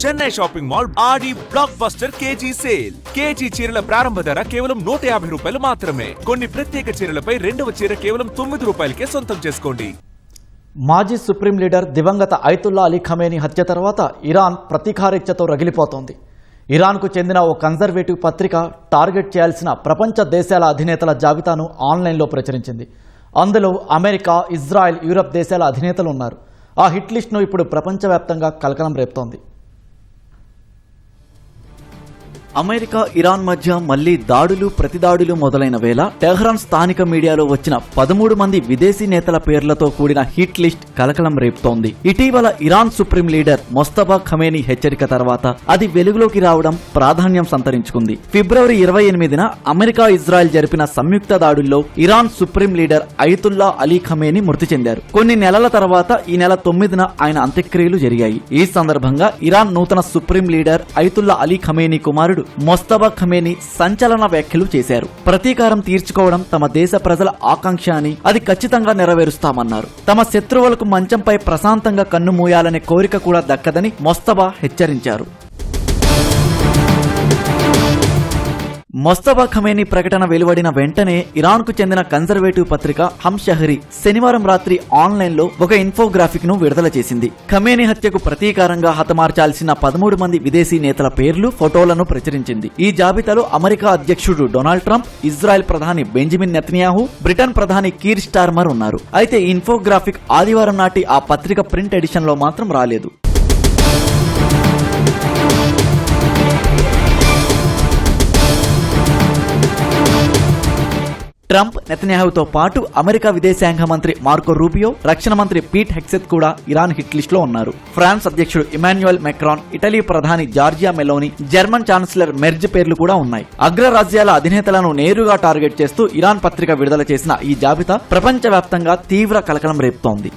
Chennai shopping mall Aadi blockbuster KG sale. KG చీరల ప్రారంభ ధర కేవలం 150 రూపాయలు మాత్రమే. కొన్ని ప్రత్యేక చీరలపై రెండవ చీర కేవలం 9 రూపాయలకే సొంతం చేసుకోండి. మాజీ సుప్రీం లీడర్ దివంగత అయతుల్లా అలీ ఖమేనీ హత్య తర్వాత ఇరాన్ ప్రతీకారేచ్ఛతో రగిలిపోతోంది. ఇరాన్కు చెందిన ఓ కన్జర్వేటివ్ పత్రిక టార్గెట్ చేయాల్సిన ప్రపంచ దేశాల అధినేతల జాబితాను ఆన్లైన్లో ప్రచురించింది. అందులో అమెరికా, ఇజ్రాయెల్, యూరప్ దేశాల అధినేతలు ఉన్నారు. ఆ హిట్ లిస్ట్ను ఇప్పుడు ప్రపంచవ్యాప్తంగా కలకలం రేపుతోంది. అమెరికా, ఇరాన్ మధ్య మళ్లీ దాడులు, ప్రతిదాడులు మొదలైన వేళ టెహ్రాన్ స్థానిక మీడియాలో వచ్చిన 13 మంది విదేశీ నేతల పేర్లతో కూడిన హిట్ లిస్ట్ కలకలం రేపుతోంది. ఇటీవల ఇరాన్ సుప్రీం లీడర్ మొస్తఫా ఖమేనీ హెచ్చరిక తర్వాత అది వెలుగులోకి రావడం ప్రాధాన్యం సంతరించుకుంది. ఫిబ్రవరి 28న అమెరికా, ఇజ్రాయెల్ జరిపిన సంయుక్త దాడుల్లో Iran supreme leader Ayatollah Ali Khamenei మృతి చెందారు. కొన్ని నెలల తర్వాత ఈ నెల 9న ఆయన అంత్యక్రియలు జరిగాయి. ఈ సందర్భంగా ఇరాన్ నూతన supreme leader Ayatollah Ali Khamenei కుమారుడు మొస్తఫా ఖమేనీ సంచలన వ్యాఖ్యలు చేశారు. ప్రతీకారం తీర్చుకోవడం తమ దేశ ప్రజల ఆకాంక్ష అని, అది ఖచ్చితంగా నెరవేరుస్తామన్నారు. తమ శత్రువులకు మంచంపై ప్రశాంతంగా కన్ను మూయాలనే కోరిక కూడా దక్కదని మొస్తఫా హెచ్చరించారు. మొస్తఫా ఖమేనీ ప్రకటన వెలువడిన వెంటనే ఇరాన్కు చెందిన కన్జర్వేటివ్ పత్రిక హమ్ షహరీ శనివారం రాత్రి ఆన్లైన్లో ఒక ఇన్ఫోగ్రాఫిక్ ను విడుదల చేసింది. ఖమేనీ హత్యకు ప్రతీకారంగా హతమార్చాల్సిన 13 మంది విదేశీ నేతల పేర్లు, ఫోటోలను ప్రచురించింది. ఈ జాబితాలో అమెరికా అధ్యక్షుడు డొనాల్డ్ ట్రంప్, ఇజ్రాయెల్ ప్రధాని బెంజమిన్ నెతన్యాహు, బ్రిటన్ ప్రధాని కీర్ స్టార్మర్ ఉన్నారు. అయితే ఈ ఇన్ఫోగ్రాఫిక్ ఆదివారం నాటి ఆ పత్రిక ప్రింట్ ఎడిషన్ లో మాత్రం రాలేదు. ట్రంప్, నెతన్యాహుతో పాటు అమెరికా విదేశాంగ మంత్రి మార్కో రూబియో, రక్షణ మంత్రి పీట్ హెక్సెత్ కూడా ఇరాన్ హిట్ లిస్ట్ లో ఉన్నారు. ఫ్రాన్స్ అధ్యక్షుడు ఇమాన్యుయల్ మెక్రాన్, ఇటలీ ప్రధాని Georgia Meloni, German chancellor merge పేర్లు కూడా ఉన్నాయి. అగ్రరాజ్యాల అధినేతలను నేరుగా టార్గెట్ చేస్తూ ఇరాన్ పత్రిక విడుదల చేసిన ఈ జాబితా ప్రపంచవ్యాప్తంగా తీవ్ర కలకలం రేపుతోంది.